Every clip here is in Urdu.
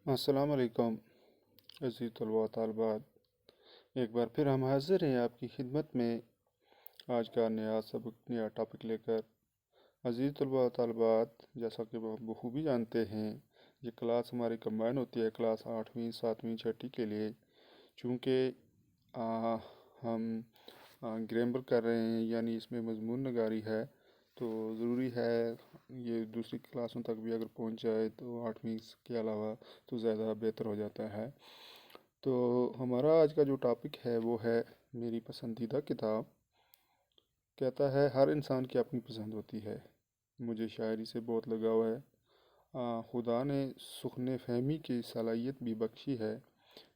السلام علیکم عزیز طلباء و طالبات، ایک بار پھر ہم حاضر ہیں آپ کی خدمت میں آج کا نیا سبق، نیا ٹاپک لے کر۔ عزیز طلباء و طالبات، جیسا کہ ہم بخوبی جانتے ہیں، یہ کلاس ہماری کمبائن ہوتی ہے کلاس 8ویں 7ویں 6ٹھی کے لیے۔ چونکہ ہم گرامر کر رہے ہیں، یعنی اس میں مضمون نگاری ہے، تو ضروری ہے یہ دوسری کلاسوں تک بھی اگر پہنچ جائے تو 8ویں کے علاوہ تو زیادہ بہتر ہو جاتا ہے۔ تو ہمارا آج کا جو ٹاپک ہے وہ ہے میری پسندیدہ کتاب۔ کہتا ہے ہر انسان کی اپنی پسند ہوتی ہے، مجھے شاعری سے بہت لگاؤ ہے۔ خدا نے سخن فہمی کی صلاحیت بھی بخشی ہے۔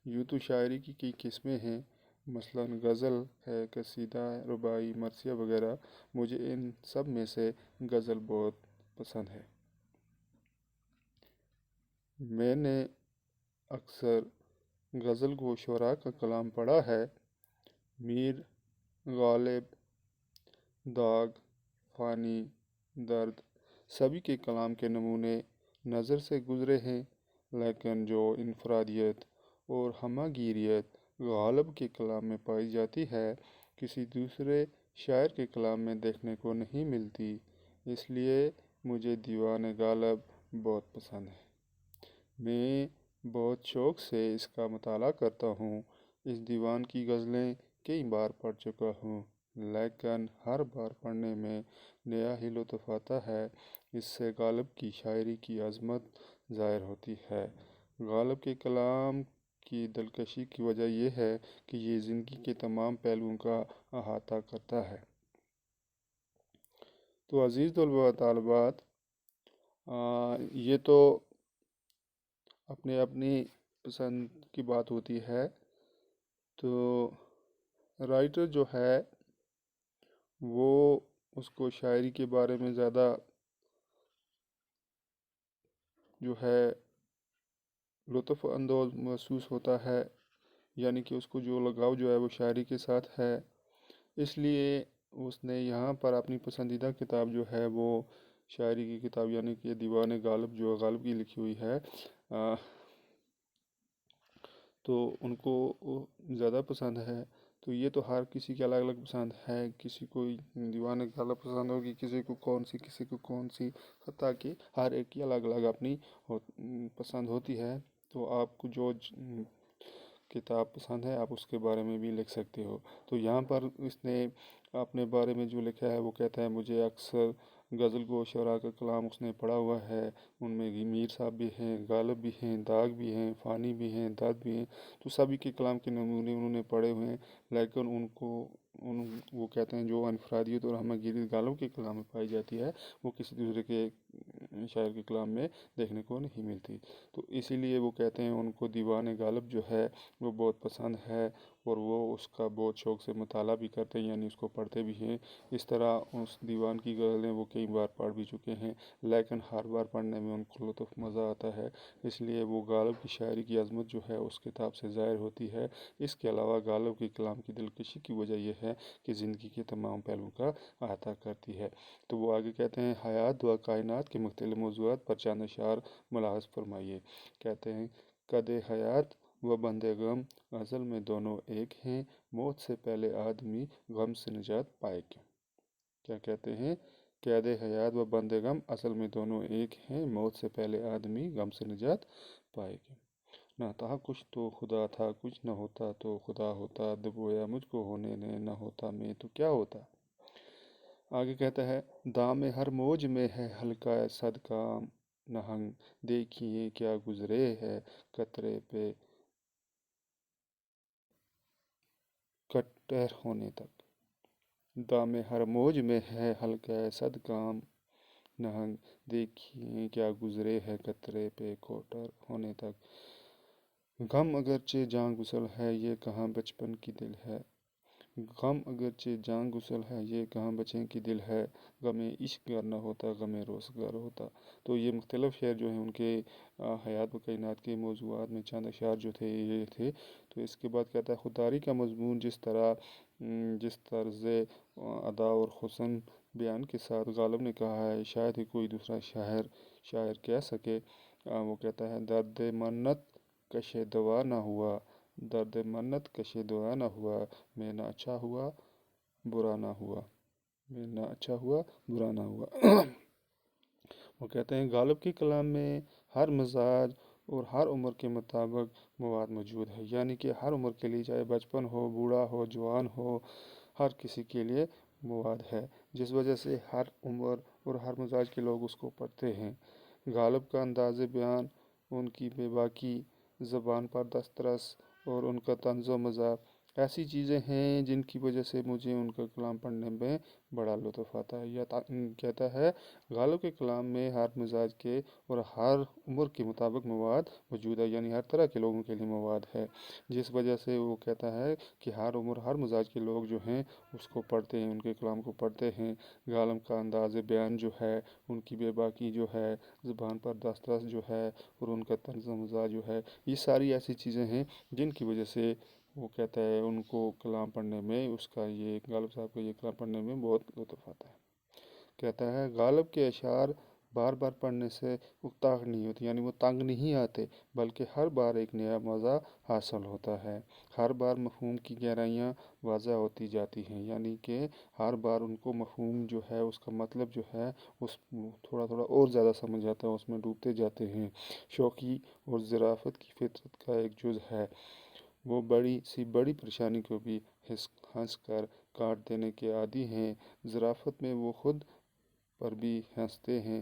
یوں تو شاعری کی کئی قسمیں ہیں، مثلاً غزل ہے، قصیدہ، رباعی، مرثیہ وغیرہ۔ مجھے ان سب میں سے غزل بہت پسند ہے۔ میں نے اکثر غزل گو شعراء کا کلام پڑھا ہے۔ میر غالب، داغ، فانی، درد، سبھی کے کلام کے نمونے نظر سے گزرے ہیں، لیکن جو انفرادیت اور ہمہ گیریت غالب کے کلام میں پائی جاتی ہے، کسی دوسرے شاعر کے کلام میں دیکھنے کو نہیں ملتی۔ اس لیے مجھے دیوان غالب بہت پسند ہے۔ میں بہت شوق سے اس کا مطالعہ کرتا ہوں۔ اس دیوان کی غزلیں کئی بار پڑھ چکا ہوں، لیکن ہر بار پڑھنے میں نیا ہی لطف آتا ہے۔ اس سے غالب کی شاعری کی عظمت ظاہر ہوتی ہے۔ غالب کے کلام کی دلکشی کی وجہ یہ ہے کہ یہ زندگی کے تمام پہلوؤں کا احاطہ کرتا ہے۔ تو عزیز طلباء و طالبات، یہ تو اپنی پسند کی بات ہوتی ہے۔ تو رائٹر جو ہے وہ اس کو شاعری کے بارے میں زیادہ جو ہے لطف اندوز محسوس ہوتا ہے، یعنی کہ اس کو جو لگاؤ جو ہے وہ شاعری کے ساتھ ہے۔ اس لیے اس نے یہاں پر اپنی پسندیدہ کتاب جو ہے وہ شاعری کی کتاب، یعنی کہ دیوان غالب جو غالب کی لکھی ہوئی ہے، تو ان کو زیادہ پسند ہے۔ تو یہ تو ہر کسی کی الگ الگ پسند ہے، کسی کو دیوان غالب پسند ہوگی، کسی کو کون سی، حتیٰ کہ ہر ایک کی الگ الگ اپنی پسند ہوتی ہے۔ تو آپ کو جو کتاب پسند ہے آپ اس کے بارے میں بھی لکھ سکتے ہو۔ تو یہاں پر اس نے اپنے بارے میں جو لکھا ہے وہ کہتا ہے مجھے اکثر غزل گو شعراء کا کلام اس نے پڑھا ہوا ہے، ان میں میر صاحب بھی ہیں، غالب بھی ہیں، داغ بھی ہیں، فانی بھی ہیں، درد بھی ہیں۔ تو سبھی کے کلام کے نمونے انہوں نے پڑھے ہوئے ہیں، لیکن وہ کہتے ہیں جو انفرادیت اور ہمہ گیری غالب کے کلام میں پائی جاتی ہے وہ کسی دوسرے کے شاعر کے کلام میں دیکھنے کو نہیں ملتی۔ تو اسی لیے وہ کہتے ہیں ان کو دیوان غالب جو ہے وہ بہت پسند ہے، اور وہ اس کا بہت شوق سے مطالعہ بھی کرتے ہیں، یعنی اس کو پڑھتے بھی ہیں۔ اس طرح اس دیوان کی غزلیں وہ کئی بار پڑھ بھی چکے ہیں، لیکن ہر بار پڑھنے میں ان کو لطف مزہ آتا ہے۔ اس لیے وہ غالب کی شاعری کی عظمت جو ہے اس کتاب سے ظاہر ہوتی ہے۔ اس کے علاوہ غالب کے کلام کی دلکشی کی وجہ یہ ہے کہ زندگی کے تمام پہلوؤں کا احاطہ کرتی ہے۔ تو وہ آگے کہتے ہیں حیات و کائنات کے مختلف موضوعات پر چند اشعار ملاحظ فرمائیے۔ کہتے ہیں قد حیات و بند غم اصل میں دونوں ایک ہیں، موت سے پہلے آدمی غم سے نجات پائے گا۔ کیا کہتے ہیں؟ قید حیات و بند غم اصل میں دونوں ایک ہیں، موت سے پہلے آدمی غم سے نجات پائے گا۔ نہ تھا کچھ تو خدا تھا، کچھ نہ ہوتا تو خدا ہوتا، دبویا مجھ کو ہونے نے، نہ ہوتا میں تو کیا ہوتا۔ آگے کہتا ہے دام ہر موج میں ہے حلقہ صد کام نہنگ، دیکھیے کیا گزرے ہے قطرے پہ کٹر ہونے تک۔ دام ہر موج میں ہے حلقہ صد کام نہنگ، دیکھیے کیا گزرے ہے قطرے پہ کوٹر ہونے تک۔ غم اگرچہ جاں گسل ہے یہ کہاں بچپن کی دل ہے، غم اگرچہ جاں گسل ہے یہ کہاں بچے کی دل ہے، غم عشق گر نہ ہوتا غم روزگار ہوتا۔ تو یہ مختلف شعر جو ہیں ان کے حیات و کائنات کے موضوعات میں چند اشعار جو تھے یہ تھے۔ تو اس کے بعد کہتا ہے خودداری کا مضمون جس طرز ادا اور حسن بیان کے ساتھ غالب نے کہا ہے شاید ہی کوئی دوسرا شاعر کہہ سکے۔ وہ کہتا ہے درد منت کش دوا نہ ہوا، درد منت کش دوا نہ ہوا، میں نہ اچھا ہوا برا نہ ہوا، میں نہ اچھا ہوا برا نہ ہوا۔ وہ کہتے ہیں غالب کے کلام میں ہر مزاج اور ہر عمر کے مطابق مواد موجود ہے، یعنی کہ ہر عمر کے لیے، چاہے بچپن ہو، بوڑھا ہو، جوان ہو، ہر کسی کے لیے مواد ہے، جس وجہ سے ہر عمر اور ہر مزاج کے لوگ اس کو پڑھتے ہیں۔ غالب کا انداز بیان، ان کی بے باکی، زبان پر دسترس اور ان کا طنز و مزاح ایسی چیزیں ہیں جن کی وجہ سے مجھے ان کا کلام پڑھنے میں بڑا لطف آتا ہے۔ یہ کہتا ہے غالب کے کلام میں ہر مزاج کے اور ہر عمر کے مطابق مواد موجود ہے، یعنی ہر طرح کے لوگوں کے لیے مواد ہے، جس وجہ سے وہ کہتا ہے کہ ہر عمر ہر مزاج کے لوگ جو ہیں اس کو پڑھتے ہیں، ان کے کلام کو پڑھتے ہیں۔ غالب کا انداز بیان جو ہے، ان کی بے باکی جو ہے، زبان پر دسترس جو ہے اور ان کا طنز و مزاح جو ہے، یہ ساری ایسی چیزیں ہیں جن کی وجہ سے وہ کہتا ہے ان کو کلام پڑھنے میں، اس کا یہ غالب صاحب کا یہ کلام پڑھنے میں بہت لطف آتا ہے۔ کہتا ہے غالب کے اشعار بار بار پڑھنے سے اکتاہٹ نہیں ہوتی، یعنی وہ تنگ نہیں آتے، بلکہ ہر بار ایک نیا مزہ حاصل ہوتا ہے، ہر بار مفہوم کی گہرائیاں واضح ہوتی جاتی ہیں، یعنی کہ ہر بار ان کو مفہوم جو ہے، اس کا مطلب جو ہے، اس تھوڑا تھوڑا اور زیادہ سمجھ آتا ہے، اس میں ڈوبتے جاتے ہیں۔ شوخی اور ظرافت کی فطرت کا ایک جز ہے، وہ بڑی سی بڑی پریشانی کو بھی ہنس کر کاٹ دینے کے عادی ہیں۔ ظرافت میں وہ خود پر بھی ہنستے ہیں،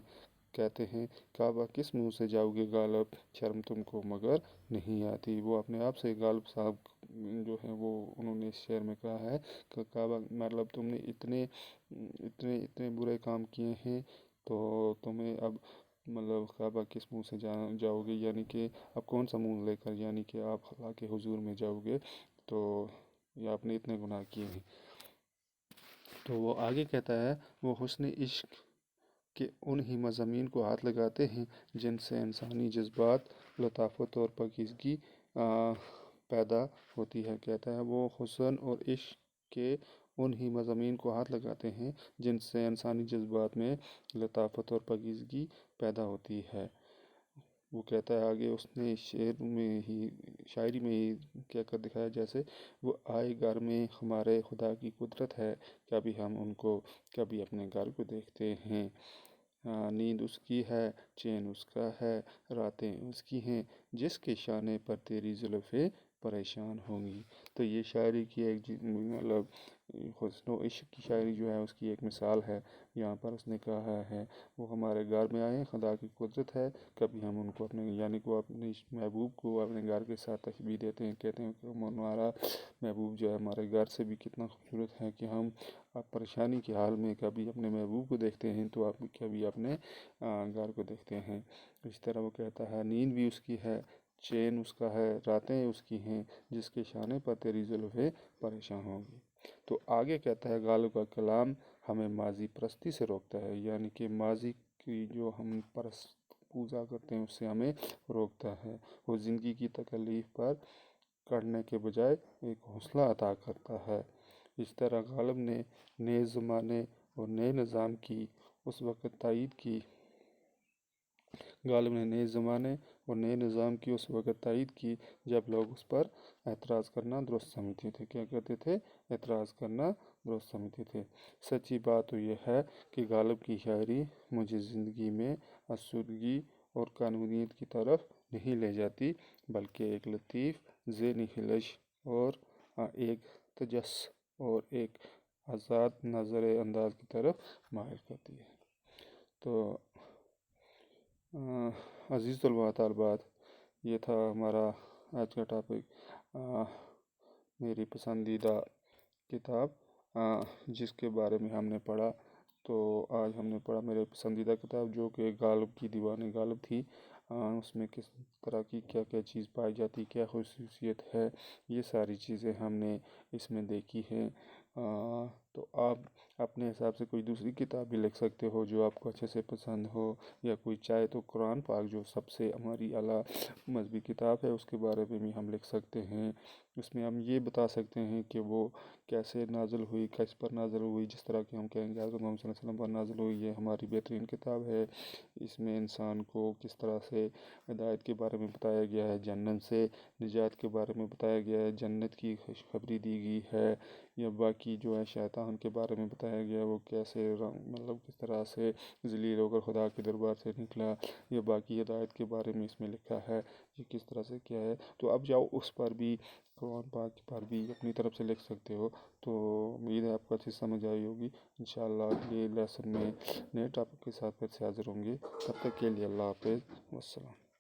کہتے ہیں کعبہ کس منہ سے جاؤ گے غالب، شرم تم کو مگر نہیں آتی۔ وہ اپنے آپ سے غالب صاحب جو ہیں وہ انہوں نے اس شعر میں کہا ہے کہ کعبہ مطلب تم نے اتنے اتنے اتنے برے کام کیے ہیں تو تمہیں اب مطلب کعبہ کس منہ سے جاؤ گے، یعنی کہ اب کون سا منہ لے کر، یعنی کہ آپ خدا کے حضور میں جاؤ گے، تو یا آپ نے اتنے گناہ کیے ہیں۔ تو وہ آگے کہتا ہے وہ حسن عشق کہ ان ہی مضامین کو ہاتھ لگاتے ہیں جن سے انسانی جذبات، لطافت اور پاکیزگی پیدا ہوتی ہے۔ کہتا ہے وہ حسن اور عشق کے ان ہی مضامین کو ہاتھ لگاتے ہیں جن سے انسانی جذبات میں لطافت اور پاکیزگی پیدا ہوتی ہے۔ وہ کہتا ہے آگے، اس نے شاعری میں ہی کہہ کر دکھایا، جیسے وہ آئے گھر میں ہمارے خدا کی قدرت ہے، کبھی ہم ان کو کبھی اپنے گھر کو دیکھتے ہیں، نیند اس کی ہے، چین اس کا ہے، راتیں اس کی ہیں، جس کے شانے پر تیری زلفیں پریشان ہوں گی۔ تو یہ شاعری کی ایک مطلب حسن و عشق کی شاعری جو ہے اس کی ایک مثال ہے۔ یہاں پر اس نے کہا ہے وہ ہمارے گھر میں آئے، خدا کی قدرت ہے، کبھی ہم ان کو اپنے یعنی کہ وہ اپنے محبوب کو اپنے گھر کے ساتھ تشبیہ دیتے ہیں، کہتے ہیں کہ ہمارا محبوب جو ہے ہمارے گھر سے بھی کتنا خوبصورت ہے کہ ہم پریشانی کے حال میں کبھی اپنے محبوب کو دیکھتے ہیں تو آپ کبھی اپنے گھر کو دیکھتے ہیں۔ اس طرح وہ کہتا ہے نیند بھی اس کی ہے، چین اس کا ہے، راتیں اس کی ہیں، جس کے شانے پر تیری زلفیں پریشان ہوں گی۔ تو آگے کہتا ہے غالب کا کلام ہمیں ماضی پرستی سے روکتا ہے، یعنی کہ ماضی کی جو ہم پوجا کرتے ہیں اس سے ہمیں روکتا ہے، وہ زندگی کی تکلیف پر کرنے کے بجائے ایک حوصلہ عطا کرتا ہے۔ اس طرح غالب نے نئے زمانے اور نئے نظام کی اس وقت تائید کی غالب نے نئے زمانے اور نئے نظام کی اس وقت تائید کی جب لوگ اس پر اعتراض کرنا درست سمجھتے تھے۔ کیا کہتے تھے؟ اعتراض کرنا درست سمجھتے تھے۔ سچی بات تو یہ ہے کہ غالب کی شاعری مجھے زندگی میں آسودگی اور قانونیت کی طرف نہیں لے جاتی، بلکہ ایک لطیف ذہنی خلش اور ایک تجسس اور ایک آزاد نظر انداز کی طرف مائل کرتی ہے۔ تو عزیز طلباء طالبات، یہ تھا ہمارا آج کا ٹاپک، میری پسندیدہ کتاب جس کے بارے میں ہم نے پڑھا۔ تو آج ہم نے پڑھا میرے پسندیدہ کتاب جو کہ غالب کی دیوان غالب تھی۔ اس میں کس طرح کی کیا کیا چیز پائی جاتی، کیا خصوصیت ہے، یہ ساری چیزیں ہم نے اس میں دیکھی ہیں۔ تو آپ اپنے حساب سے کوئی دوسری کتاب بھی لکھ سکتے ہو جو آپ کو اچھے سے پسند ہو، یا کوئی چاہے تو قرآن پاک جو سب سے ہماری اعلیٰ مذہبی کتاب ہے اس کے بارے میں بھی ہم لکھ سکتے ہیں۔ اس میں ہم یہ بتا سکتے ہیں کہ وہ کیسے نازل ہوئی، کس پر نازل ہوئی، جس طرح کہ ہم کہیں گے حضرت محمد صلی اللہ علیہ وسلم پر نازل ہوئی، یہ ہماری بہترین کتاب ہے۔ اس میں انسان کو کس طرح سے ہدایت کے بارے میں بتایا گیا ہے، جنت سے نجات کے بارے میں بتایا گیا ہے، جنت کی خوشخبری دی گئی ہے، یا باقی جو ہے شیطان کے بارے میں بتایا گیا ہے، وہ کیسے مطلب کس طرح سے ذلیل ہو کر خدا کے دربار سے نکلا، یا باقی ہدایت کے بارے میں اس میں لکھا ہے یہ کس طرح سے کیا ہے۔ تو اب جاؤ اس پر بھی، قرآن پاک پر بھی اپنی طرف سے لکھ سکتے ہو۔ تو امید ہے آپ کو اچھی سمجھ آئی ہوگی۔ انشاءاللہ اگلے لیسن میں نئے ٹاپک کے ساتھ پھر سے حاضر ہوں گے۔ تب تک کے لیے اللہ حافظ، والسلام۔